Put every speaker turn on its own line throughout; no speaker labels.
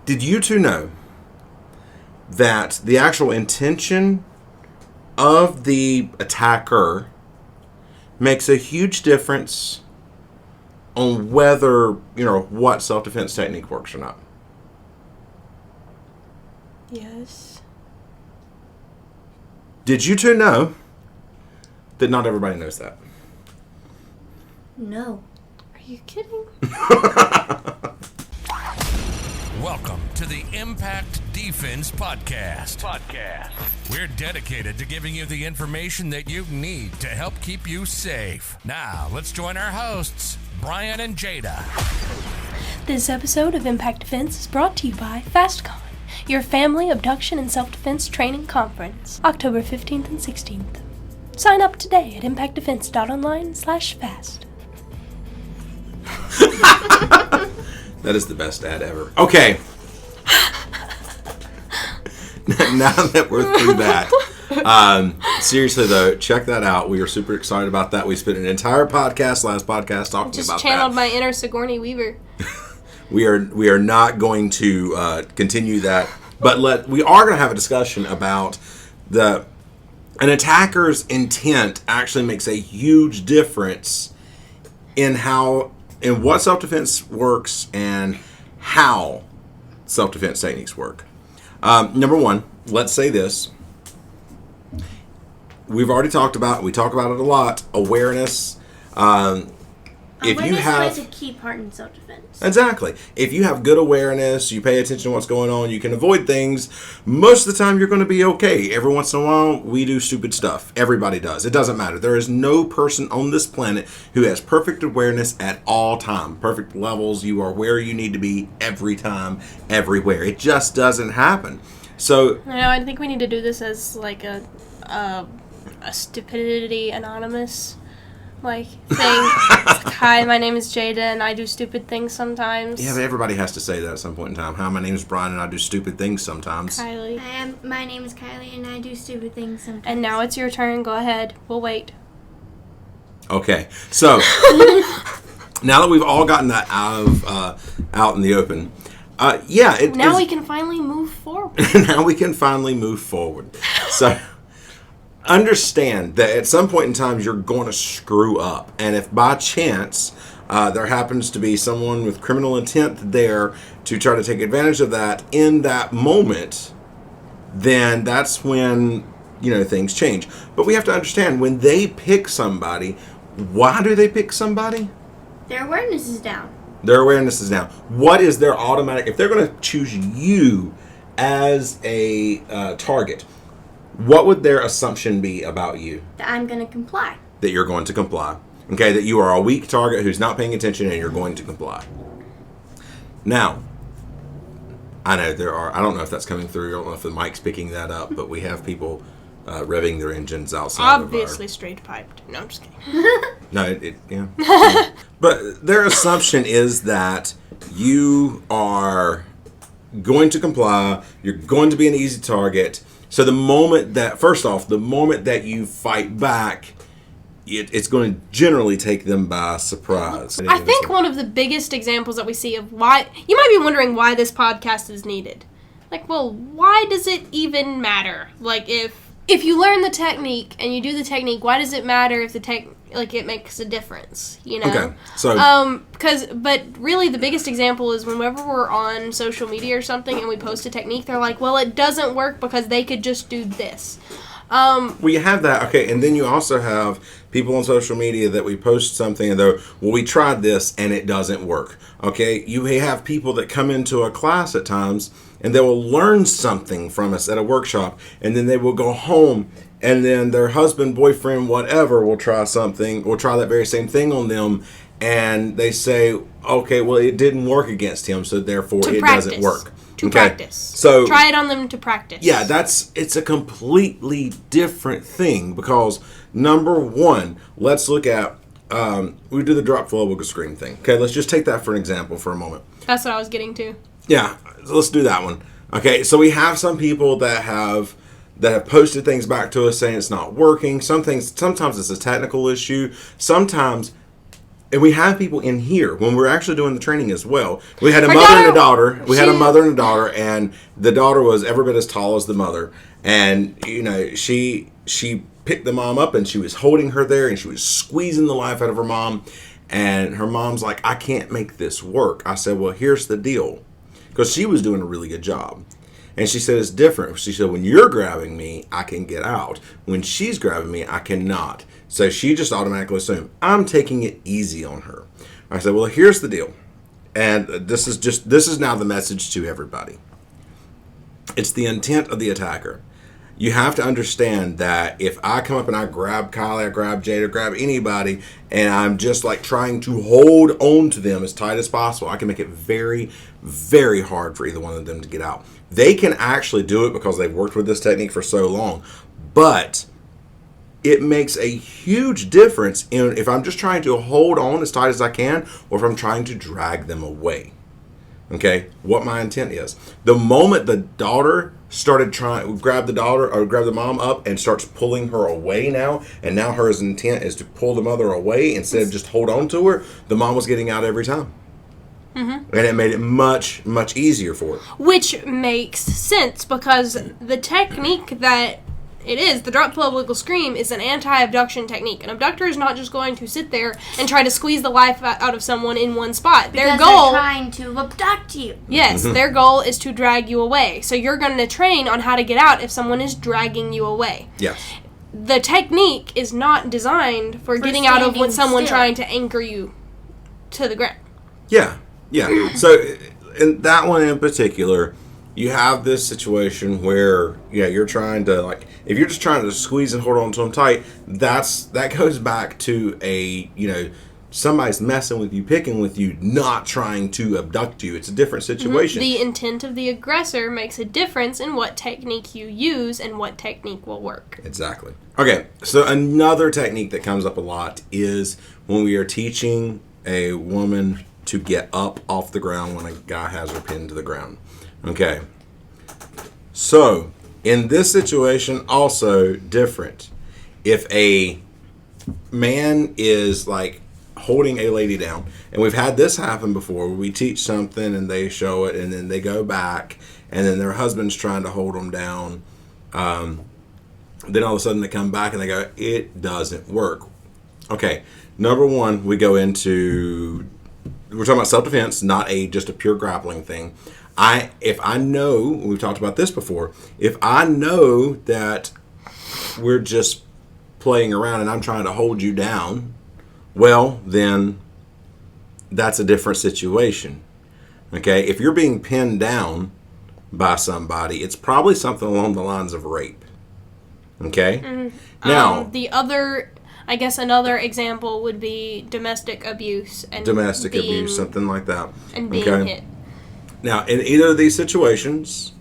Did you two know that the actual intention of the attacker makes a huge difference on whether, what self-defense technique works or not?
Yes.
Did you two know that not everybody knows that?
No.
Are you kidding?
Welcome to the Impact Defense Podcast. We're dedicated to giving you the information that you need to help keep you safe. Now, let's join our hosts, Brian and Jada.
This episode of Impact Defense is brought to you by FastCon, your family abduction and self-defense training conference, October 15th and 16th. Sign up today at impactdefense.online/fast.
That is the best ad ever. Okay. Now that we're through that, seriously though, check that out. We are super excited about that. We spent an entire last podcast talking
Just
about
channeled
that.
my inner Sigourney Weaver.
We are not going to continue that, but we are going to have a discussion about an attacker's intent actually makes a huge difference in what self-defense works and how self-defense techniques work. Number one, let's say this. We've already talked about, we talk about it a lot, awareness.
Awareness plays a key part in self-defense.
Exactly. If you have good awareness, you pay attention to what's going on, you can avoid things, most of the time you're going to be okay. Every once in a while, we do stupid stuff. Everybody does. It doesn't matter. There is no person on this planet who has perfect awareness at all time. Perfect levels. You are where you need to be every time, everywhere. It just doesn't happen. So,
I think we need to do this as like a stupidity anonymous thing. Hi, my name is Jada and I do stupid things sometimes.
Yeah, but everybody has to say that at some point in time. Hi, my name is Brian and I do stupid things sometimes.
Kylie.
My name is Kylie and I do stupid things sometimes.
And now it's your turn. Go ahead. We'll wait.
Okay, so now that we've all gotten that out in the open,
now we can finally move forward.
Now we can finally move forward. So understand that at some point in time you're going to screw up, and if by chance there happens to be someone with criminal intent there to try to take advantage of that in that moment, then that's when things change. But we have to understand, when they pick somebody, why do they pick somebody?
Their awareness is down.
Their awareness is down. What is their automatic? If they're going to choose you as a target, what would their assumption be about you?
That I'm going to comply.
That you're going to comply. Okay, that you are a weak target who's not paying attention and you're going to comply. Now, I know I don't know if that's coming through, I don't know if the mic's picking that up, but we have people revving their engines outside
Obviously straight piped. No, I'm just kidding.
No, yeah. But their assumption is that you are going to comply, you're going to be an easy target. So the moment that you fight back, it's going to generally take them by surprise.
I think one of the biggest examples that we see of why, you might be wondering why this podcast is needed. Why does it even matter? If you learn the technique and you do the technique, why does it matter if it makes a difference,
Okay, so
but really the biggest example is whenever we're on social media or something and we post a technique, they're like, well, it doesn't work because they could just do this.
Well, you have that, okay, and then you also have people on social media that we post something and they're, well, we tried this and it doesn't work, okay? You have people that come into a class at times and they will learn something from us at a workshop, and then they will go home and then their husband, boyfriend, whatever will try that very same thing on them, and they say, okay, well, it didn't work against him, so therefore doesn't work.
Practice.
So
try it on them to practice.
Yeah, it's a completely different thing, because number one, let's look at we do the drop flowable screen thing. Okay, let's just take that for an example for a moment.
That's what I was getting to.
Yeah, so let's do that one. Okay, so we have some people that have posted things back to us saying it's not working. Sometimes it's a technical issue. Sometimes And we have people in here when we're actually doing the training as well. We had a mother and a daughter. We had a mother and a daughter, and the daughter was every bit as tall as the mother. And she picked the mom up, and she was holding her there, and she was squeezing the life out of her mom. And her mom's like, I can't make this work. I said, well, here's the deal, because she was doing a really good job. And she said, it's different. She said, when you're grabbing me, I can get out. When she's grabbing me, I cannot. So she just automatically assumed, I'm taking it easy on her. I said, well, here's the deal. And this is now the message to everybody. It's the intent of the attacker. You have to understand that if I come up and I grab Kylie, I grab Jade, or grab anybody, and I'm just like trying to hold on to them as tight as possible, I can make it very, very hard for either one of them to get out. They can actually do it because they've worked with this technique for so long, but it makes a huge difference in if I'm just trying to hold on as tight as I can, or if I'm trying to drag them away. Okay, what my intent is. The moment the daughter started trying to grab the daughter or grab the mom up and starts pulling her away now, and now her intent is to pull the mother away instead of just hold on to her, the mom was getting out every time. Mm-hmm. And it made it much, much easier for her.
Which makes sense, because the technique that it is, the drop, pull, wiggle, scream, is an anti-abduction technique. An abductor is not just going to sit there and try to squeeze the life out of someone in one spot.
Because they're trying to abduct you.
Yes, their goal is to drag you away. So you're going to train on how to get out if someone is dragging you away.
Yes.
The technique is not designed for getting out of when someone trying to anchor you to the ground.
Yeah. So in that one in particular, you have this situation where, you're trying to, like, if you're just trying to squeeze and hold on to them tight, that goes back to somebody's messing with you, picking with you, not trying to abduct you. It's a different situation.
The intent of the aggressor makes a difference in what technique you use and what technique will work.
Exactly. Okay, so another technique that comes up a lot is when we are teaching a woman to get up off the ground when a guy has her pinned to the ground. Okay, so in this situation, also different. If a man is like holding a lady down, and we've had this happen before, where we teach something and they show it, and then they go back, and then their husband's trying to hold them down. Then all of a sudden they come back and they go, it doesn't work. Okay, number one, we go into, we're talking about self-defense, not just a pure grappling thing. If I know, we've talked about this before, if I know that we're just playing around and I'm trying to hold you down, well, then that's a different situation. Okay? If you're being pinned down by somebody, it's probably something along the lines of rape. Okay? Mm-hmm. Now,
another example would be domestic abuse.
Something like that.
And being hit.
Now, in either of these situations,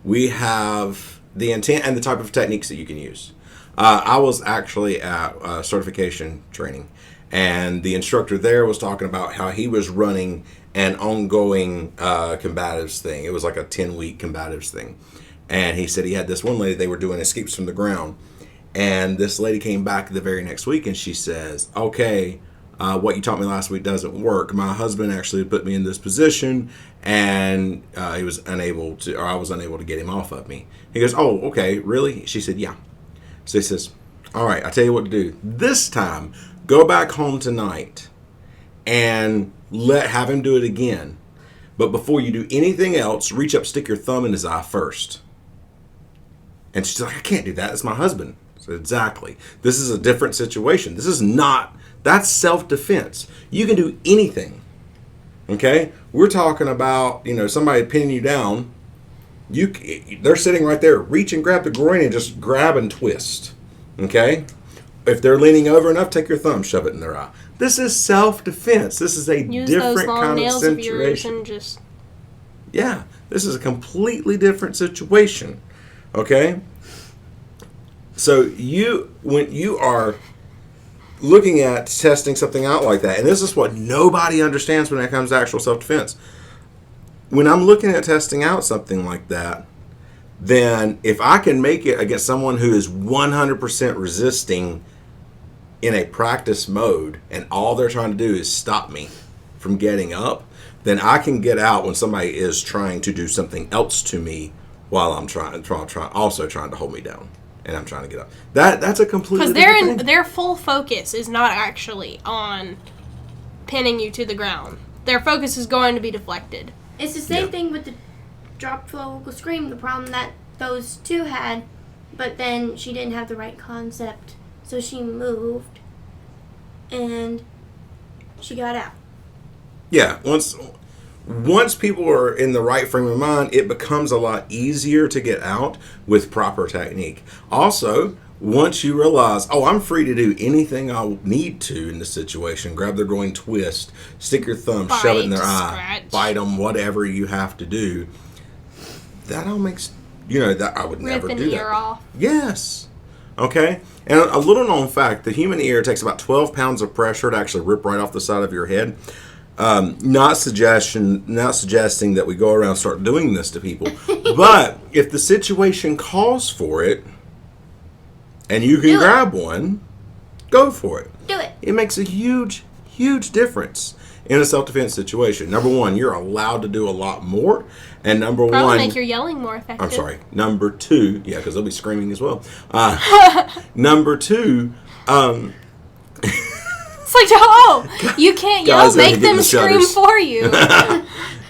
we have the intent and the type of techniques that you can use. I was actually at certification training, and the instructor there was talking about how he was running an ongoing combatives thing. It was like a 10-week combatives thing. And he said he had this one lady, they were doing escapes from the ground. And this lady came back the very next week, and she says, okay, what you taught me last week doesn't work. My husband actually put me in this position, and I was unable to get him off of me. He goes, oh, okay, really? She said, yeah. So he says, all right, I'll tell you what to do. This time, go back home tonight and have him do it again. But before you do anything else, reach up, stick your thumb in his eye first. And she's like, I can't do that. It's my husband. So exactly. This is a different situation. That's self-defense. You can do anything. Okay? We're talking about, somebody pinning you down. They're sitting right there. Reach and grab the groin and just grab and twist. Okay? If they're leaning over enough, take your thumb, shove it in their eye. This is self-defense. This is a different kind of situation. Yeah, this is a completely different situation. Okay? So when you are looking at testing something out like that, and this is what nobody understands when it comes to actual self-defense. When I'm looking at testing out something like that, then if I can make it against someone who is 100% resisting in a practice mode and all they're trying to do is stop me from getting up, then I can get out when somebody is trying to do something else to me while I'm trying to hold me down and I'm trying to get up. That's a completely different thing.
Because their full focus is not actually on pinning you to the ground. Their focus is going to be deflected.
It's the same thing with the drop vocal scream, the problem that those two had, but then she didn't have the right concept, so she moved and she got out.
Yeah, once people are in the right frame of mind, it becomes a lot easier to get out with proper technique. Also, once you realize, I'm free to do anything I need to in this situation, grab their groin, twist, stick your thumb, shove it in their eye, bite them, whatever you have to do, that all makes, that I would never do that.
Rip an ear off.
Yes. Okay? And a little known fact, the human ear takes about 12 pounds of pressure to actually rip right off the side of your head. Not suggesting that we go around and start doing this to people. But if the situation calls for it, and you can grab one, go for it.
Do it.
It makes a huge, huge difference in a self-defense situation. Number one, you're allowed to do a lot more. And
Probably make your yelling more effective.
I'm sorry. Number two, because they'll be screaming as well. Number two,
it's like, you can't yell, make them scream for you.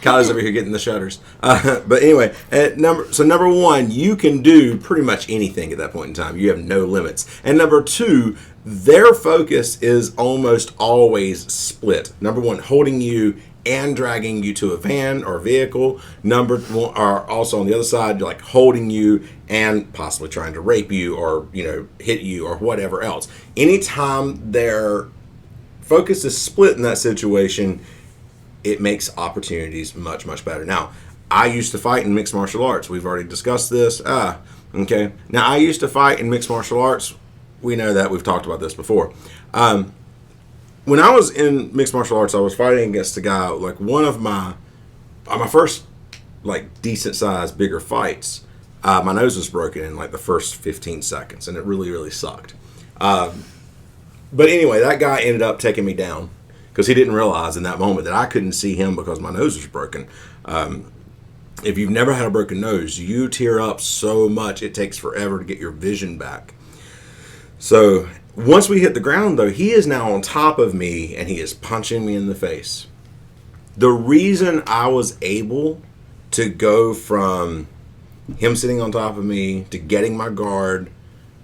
Kylie's over here getting the shutters. But anyway, number one, you can do pretty much anything at that point in time. You have no limits. And number two, their focus is almost always split. Number one, holding you and dragging you to a van or vehicle. Number one, are also on the other side, like holding you and possibly trying to rape you or hit you or whatever else. Anytime their focus is split in that situation, it makes opportunities much, much better. Now, I used to fight in mixed martial arts. We've already discussed this. Okay. Now, I used to fight in mixed martial arts. We know that. We've talked about this before. When I was in mixed martial arts, I was fighting against a guy, like one of my first, like, decent-sized, bigger fights. My nose was broken in, like, the first 15 seconds, and it really, really sucked. But anyway, that guy ended up taking me down because he didn't realize in that moment that I couldn't see him because my nose was broken. If you've never had a broken nose, you tear up so much it takes forever to get your vision back. So once we hit the ground, though, he is now on top of me and he is punching me in the face. The reason I was able to go from him sitting on top of me to getting my guard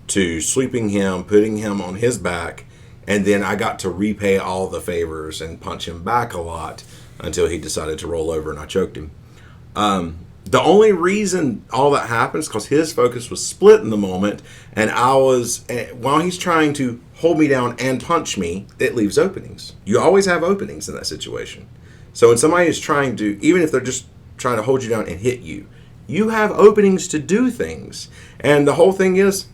to sweeping him, putting him on his back, and then I got to repay all the favors and punch him back a lot until he decided to roll over and I choked him. The only reason all that happened is because his focus was split in the moment, and while he's trying to hold me down and punch me, it leaves openings. You always have openings in that situation. So when somebody is trying to, even if they're just trying to hold you down and hit you, you have openings to do things. And the whole thing is,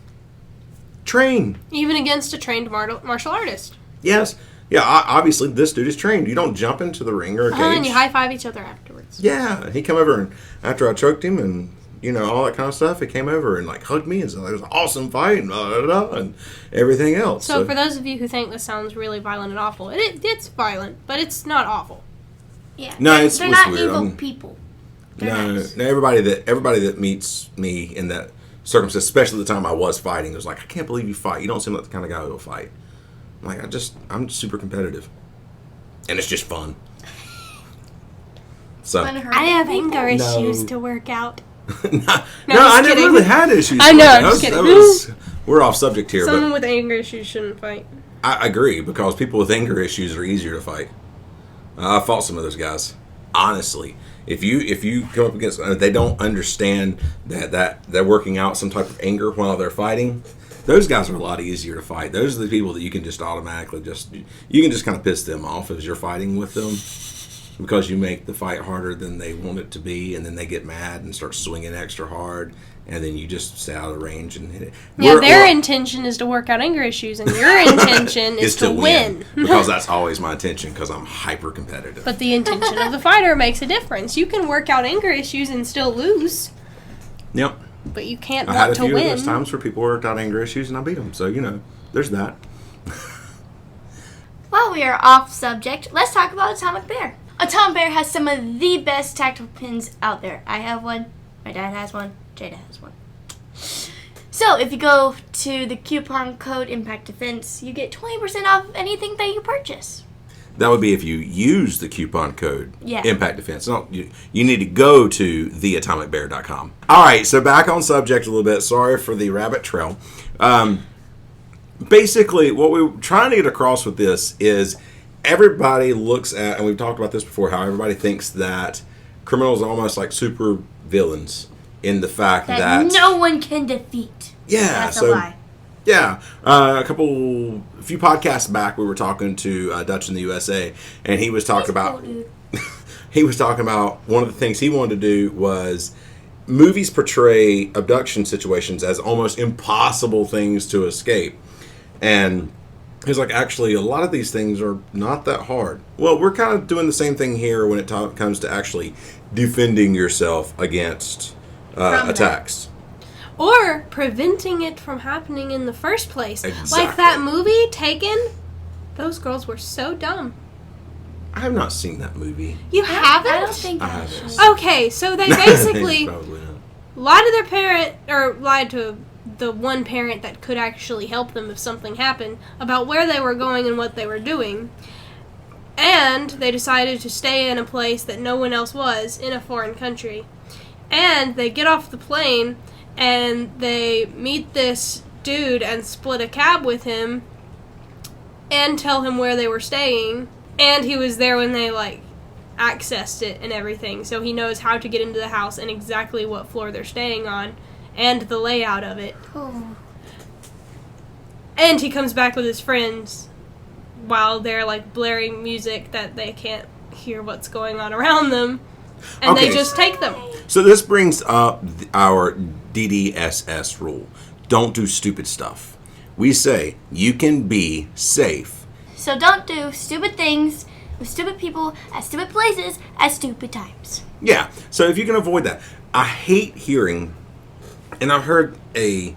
train.
Even against a trained martial artist.
Yes. Yeah, obviously this dude is trained. You don't jump into the ring or a cage.
And you high-five each other afterwards.
Yeah. He came over and after I choked him and, all that kind of stuff, he came over and, like, hugged me and said, it was an awesome fight and blah, blah, blah, and everything else.
So for those of you who think this sounds really violent and awful, it's violent, but it's not awful.
Yeah.
No,
they're not
weird.
evil people. They're nice.
No, everybody that meets me in that circumstance, especially the time I was fighting, was like, I can't believe you fight. You don't seem like the kind of guy who will fight. I'm like, I'm super competitive. And it's just fun. So
I have anger issues to work out.
no, I never really had issues.
I know, I'm just kidding.
We're off subject here.
Someone with anger issues shouldn't fight.
I agree, because people with anger issues are easier to fight. I fought some of those guys. Honestly, if you come up against, they don't understand that they're working out some type of anger while they're fighting, those guys are a lot easier to fight. Those are the people that you can just automatically you can just kind of piss them off as you're fighting with them, because you make the fight harder than they want it to be, and then they get mad and start swinging extra hard, and then you just stay out of range and hit it.
Yeah, their intention is to work out anger issues, and your intention is to win.
Because that's always my intention, because I'm hyper competitive.
But the intention of the fighter makes a difference. You can work out anger issues and still lose.
Yep.
But you can't
want to win. I had a few
of
those times where people worked out anger issues and I beat them. So, there's that.
while we are off subject, let's talk about Atomic Bear. Atomic Bear has some of the best tactical pins out there. I have one, my dad has one, Jada has one. So if you go to the coupon code Impact Defense, you get 20% off anything that you purchase.
That would be if you use the coupon code
Yeah.
Impact Defense. No, you need to go to theatomicbear.com. All right, so back on subject a little bit. Sorry for the rabbit trail. Basically, what we're trying to get across with this is everybody looks at, and we've talked about this before, how everybody thinks that criminals are almost like super villains in the fact that
no one can defeat.
yeah,
That's
so
a lie.
yeah, a few podcasts back, we were talking to Dutch in the USA, and he was talking about
Cool, dude.
he was talking about one of the things he wanted to do was movies portray abduction situations as almost impossible things to escape, and he's like, actually, a lot of these things are not that hard. Well, we're kind of doing the same thing here when it comes to actually defending yourself against attacks.
Or preventing it from happening in the first place.
Exactly.
Like that movie, Taken. Those girls were so dumb.
I have not seen that movie.
You haven't?
I don't think
I
I
haven't.
should.
Okay, so they basically
Probably not.
lied to their parent, or lied to the one parent that could actually help them if something happened, about where they were going and what they were doing. And they decided to stay in a place that no one else was, in a foreign country. And they get off the plane, and they meet this dude and split a cab with him, and tell him where they were staying. And he was there when they, accessed it and everything, so he knows how to get into the house and exactly what floor they're staying on, and the layout of it.
Oh.
And he comes back with his friends while they're, blaring music that they can't hear what's going on around them, and
Okay.
they just take them.
So this brings up our DDSS rule. Don't do stupid stuff. We say you can be safe.
So don't do stupid things with stupid people at stupid places at stupid times.
Yeah, so if you can avoid that. I hate hearing, and I've heard a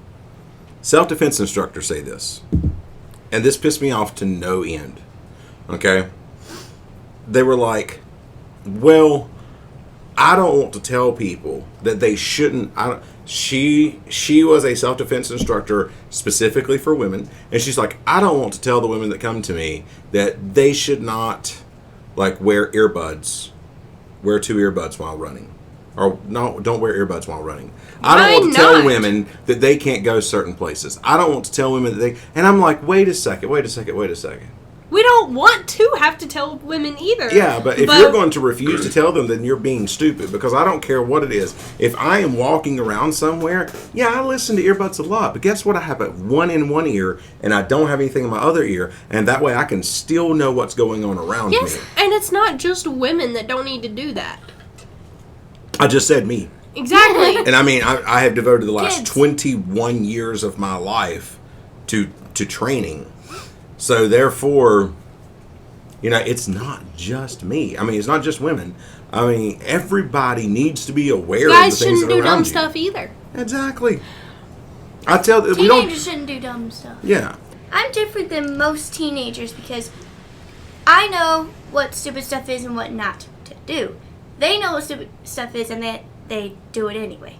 self-defense instructor say this, and this pissed me off to no end, okay? They were like, well, I don't want to tell people that they shouldn't. She was a self-defense instructor specifically for women, and she's like, I don't want to tell the women that come to me that they should not wear earbuds, wear 2 earbuds while running, or no, don't wear earbuds while running. I don't
Why
want to tell
not?
women that they can't go certain places. I don't want to tell women that they. And I'm like, wait a second.
We don't want to have to tell women either.
Yeah, but if you're going to refuse to tell them, then you're being stupid, because I don't care what it is. If I am walking around somewhere, yeah, I listen to earbuds a lot, but guess what? I have one in one ear, and I don't have anything in my other ear, and that way I can still know what's going on around
Yes,
me.
and it's not just women that don't need to do that.
I just said me.
Exactly.
And I mean, I have devoted the last
Kids.
21 years of my life to training. So therefore, it's not just me. I mean, it's not just women. I mean, everybody needs to be aware
Guys
of the things
shouldn't
that are
do
around
dumb
you.
stuff either.
Exactly. I tell we don't.
Teenagers shouldn't do dumb stuff.
Yeah.
I'm different than most teenagers because I know what stupid stuff is and what not to do. They know what stupid stuff is, and they do it anyway.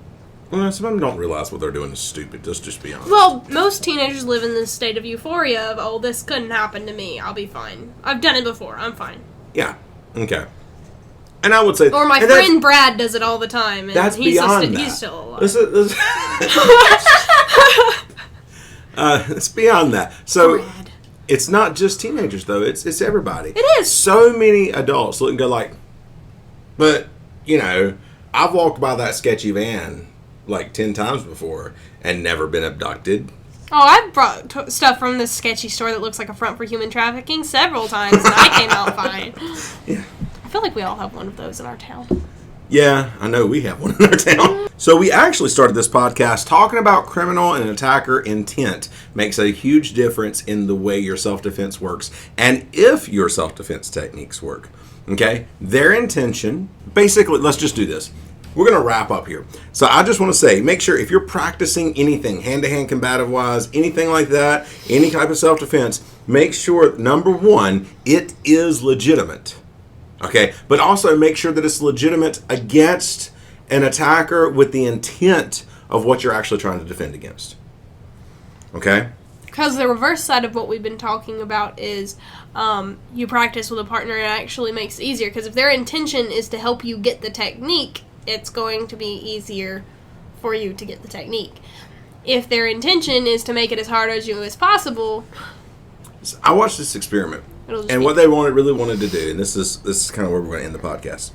Well, some of them don't realize what they're doing is stupid. Let's just be honest.
Well, most teenagers live in this state of euphoria of, oh, this couldn't happen to me. I'll be fine. I've done it before. I'm fine.
Yeah. Okay. And I would say,
Or my
and that's-
friend Brad does it all the time, and
That's
he's
beyond that.
he's still alive.
It's beyond that. So
Brad.
it's not just teenagers, though. It's everybody.
It is.
So many adults look and go like, but I've walked by that sketchy van 10 times before and never been abducted.
Oh, I've brought stuff from this sketchy store that looks like a front for human trafficking several times, and I came out fine.
Yeah.
I feel like we all have one of those in our town.
Yeah, I know we have one in our town. So we actually started this podcast talking about criminal and attacker intent makes a huge difference in the way your self-defense works and if your self-defense techniques work. Okay? Their intention, basically, let's just do this. We're going to wrap up here. So I just want to say, make sure if you're practicing anything, hand-to-hand combative-wise, anything like that, any type of self-defense, make sure, number one, it is legitimate. Okay, but also make sure that it's legitimate against an attacker with the intent of what you're actually trying to defend against. Okay?
Because the reverse side of what we've been talking about is you practice with a partner, and it actually makes it easier. Because if their intention is to help you get the technique, it's going to be easier for you to get the technique. If their intention is to make it as hard as you as possible,
I watched this experiment, and what they really wanted to do, and this is kind of where we're going to end the podcast.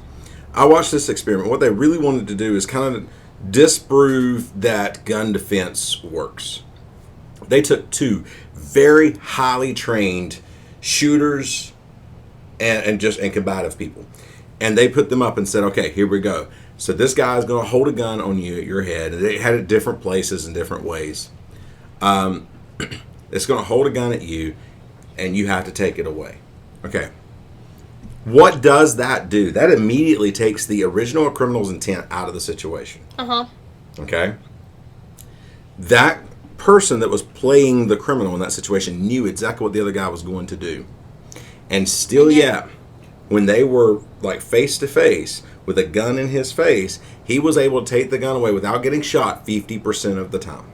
I watched this experiment. What they really wanted to do is kind of disprove that gun defense works. They took two very highly trained shooters and combative people, and they put them up and said, okay, here we go. So this guy's going to hold a gun on you at your head. They had it different places in different ways. It's going to hold a gun at you, and you have to take it away. Okay. What does that do? That immediately takes the original criminal's intent out of the situation. Okay? That person that was playing the criminal in that situation knew exactly what the other guy was going to do. And still yet, when they were like face to face with a gun in his face, he was able to take the gun away without getting shot 50% of the time.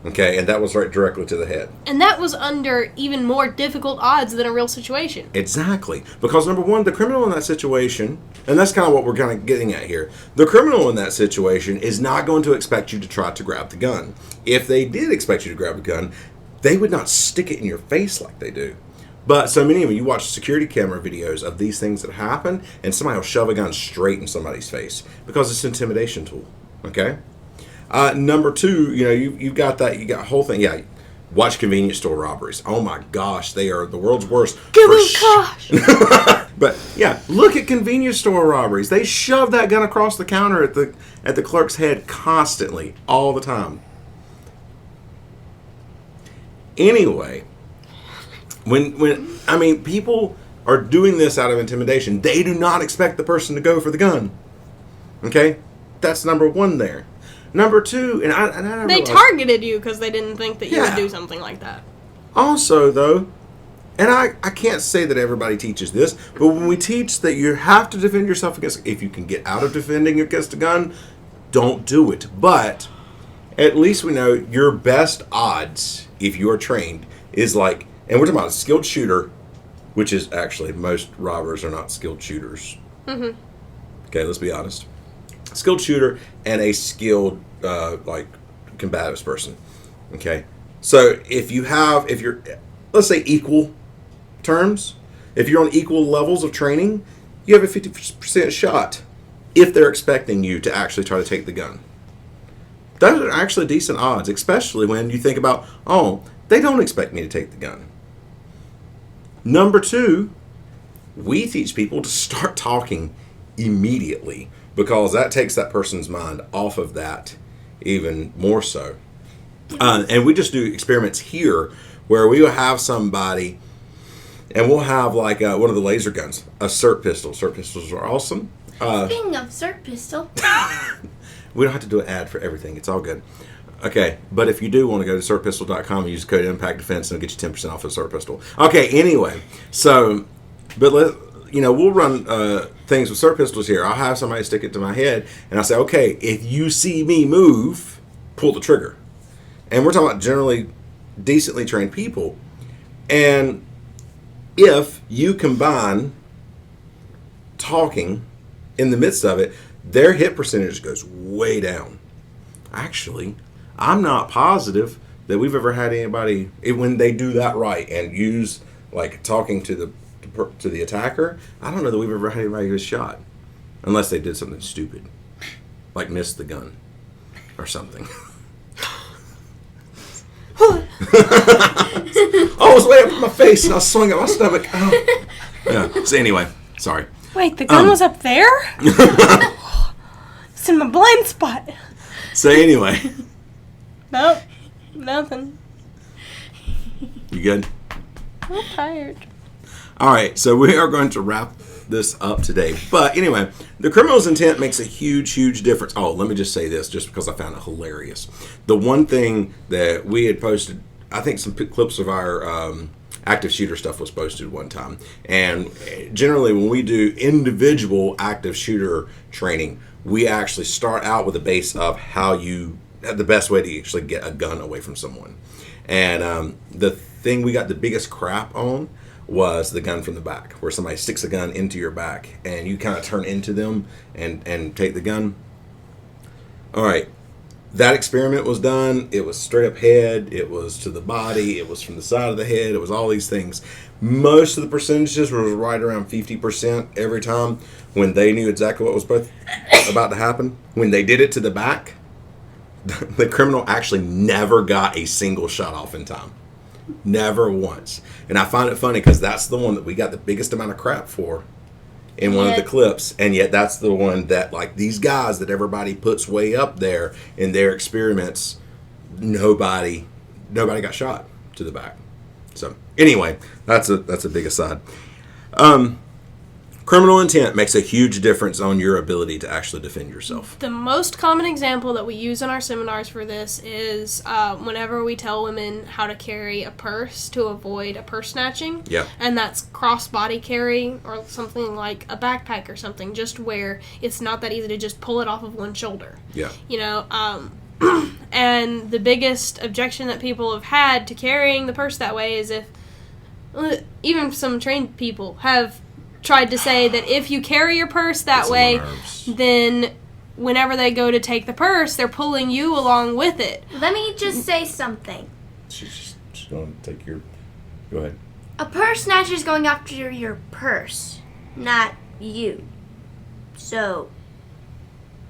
Okay, and that was right directly to the head.
And that was under even more difficult odds than a real situation.
Exactly. Because number one, the criminal in that situation, and that's kind of what we're kind of getting at here, the criminal in that situation is not going to expect you to try to grab the gun. If they did expect you to grab the gun, they would not stick it in your face like they do. But so many of you watch security camera videos of these things that happen, and somebody will shove a gun straight in somebody's face because it's an intimidation tool. Okay? Number two, you've got that, you got a whole thing. Yeah, watch convenience store robberies. Oh my gosh, they are the world's worst.
Gosh.
But yeah, look at convenience store robberies. They shove that gun across the counter at the clerk's head constantly, all the time. Anyway, when people are doing this out of intimidation, they do not expect the person to go for the gun. Okay, that's number one there. Number two, and I
they targeted you because they didn't think that you would do something like that.
Also, though, and I can't say that everybody teaches this, but when we teach that you have to defend yourself against, if you can get out of defending against a gun, don't do it. But at least we know your best odds, if you're trained, is like, and we're talking about a skilled shooter, which is actually, most robbers are not skilled shooters. Mm-hmm. Okay, let's be honest. Skilled shooter and a skilled combatives person. Okay, so if you're let's say equal terms, if you're on equal levels of training, you have a 50% shot if they're expecting you to actually try to take the gun. Those are actually decent odds, especially when you think about, they don't expect me to take the gun. Number two, we teach people to start talking immediately, because that takes that person's mind off of that even more so. And we just do experiments here where we will have somebody, and we'll have like one of the laser guns, a SIRT pistol. SIRT pistols are awesome.
Speaking of SIRT pistol.
We don't have to do an ad for everything. It's all good. Okay, but if you do want to go to SIRTpistol.com and use code Impact Defense, and it'll get you 10% off of SIRT pistol. Okay, anyway, so, but we'll run things with SIRT pistols here. I'll have somebody stick it to my head, and I'll say, okay, if you see me move, pull the trigger. And we're talking about generally decently trained people. And if you combine talking in the midst of it, their hit percentage goes way down. Actually, I'm not positive that we've ever had anybody, when they do that right and use like talking to the attacker, I don't know that we've ever had anybody who's shot, unless they did something stupid, like missed the gun or something. Oh, it was way up in my face, and I swung at my stomach. Oh. Yeah. So anyway, sorry.
Wait, the gun was up there? It's in my blind spot.
So anyway.
Nope. Nothing.
You good?
I'm tired.
All right, so we are going to wrap this up today. But anyway, the criminal's intent makes a huge, huge difference. Oh, let me just say this, just because I found it hilarious. The one thing that we had posted, I think some clips of our active shooter stuff was posted one time. And generally, when we do individual active shooter training, we actually start out with a base of the best way to actually get a gun away from someone. And the thing we got the biggest crap on was the gun from the back, where somebody sticks a gun into your back and you kind of turn into them and take the gun. All right. That experiment was done. It was straight up head. It was to the body. It was from the side of the head. It was all these things. Most of the percentages were right around 50% every time when they knew exactly what was about to happen. When they did it to the back, the criminal actually never got a single shot off in time. Never once. And I find it funny because that's the one that we got the biggest amount of crap for in one of the clips, and yet that's the one that, like, these guys that everybody puts way up there in their experiments, nobody got shot to the back. So anyway, that's a big aside. Criminal intent makes a huge difference on your ability to actually defend yourself.
The most common example that we use in our seminars for this is whenever we tell women how to carry a purse to avoid a purse snatching.
Yeah. And
that's cross-body carry or something like a backpack or something, just where it's not that easy to just pull it off of one shoulder.
Yeah.
You know, and the biggest objection that people have had to carrying the purse that way is if even some trained people have tried to say that if you carry your purse that way, then whenever they go to take the purse, they're pulling you along with it.
Let me just say something.
She's going to take your... Go ahead.
A purse snatcher is going after your purse, not you. So,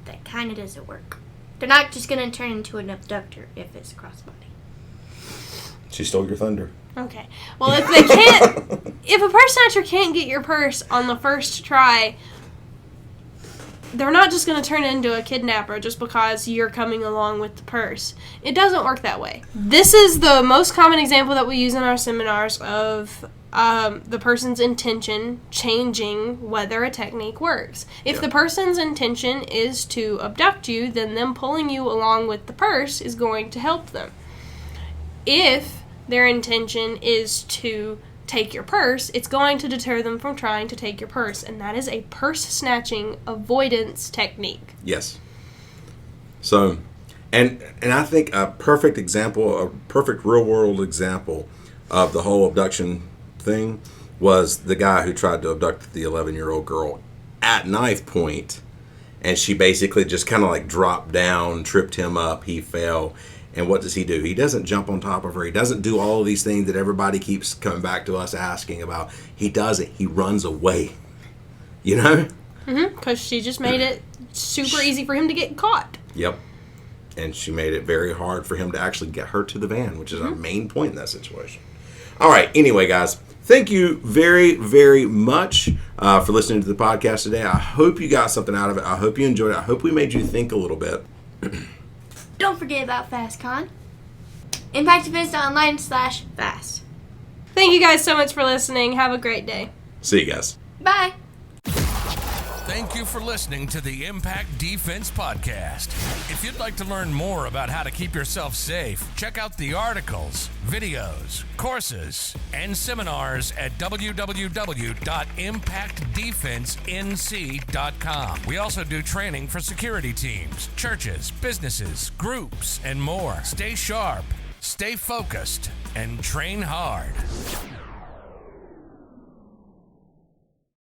that kind of doesn't work. They're not just going to turn into an abductor if it's crossbody.
She stole your thunder.
Okay. Well, if they can't... if a purse snatcher can't get your purse on the first try, they're not just going to turn into a kidnapper just because you're coming along with the purse. It doesn't work that way. This is the most common example that we use in our seminars of the person's intention changing whether a technique works. If the person's intention is to abduct you, then them pulling you along with the purse is going to help them. If their intention is to take your purse, it's going to deter them from trying to take your purse, and that is a purse snatching avoidance technique.
Yes. So, and I think a perfect example, a perfect real world example of the whole abduction thing was the guy who tried to abduct the 11-year-old girl at knife point, and she basically just kind of like dropped down, tripped him up, he fell. And what does he do? He doesn't jump on top of her. He doesn't do all of these things that everybody keeps coming back to us asking about. He doesn't. He runs away. You know?
Because she just made it super easy for him to get caught.
Yep. And she made it very hard for him to actually get her to the van, which is our main point in that situation. All right. Anyway, guys, thank you very, very much for listening to the podcast today. I hope you got something out of it. I hope you enjoyed it. I hope we made you think a little bit.
Don't forget about FastCon. ImpactDefense.online/fast.
Thank you guys so much for listening. Have a great day.
See you guys.
Bye.
Thank you for listening to the Impact Defense Podcast. If you'd like to learn more about how to keep yourself safe, check out the articles, videos, courses, and seminars at www.impactdefensenc.com. We also do training for security teams, churches, businesses, groups, and more. Stay sharp, stay focused, and train hard.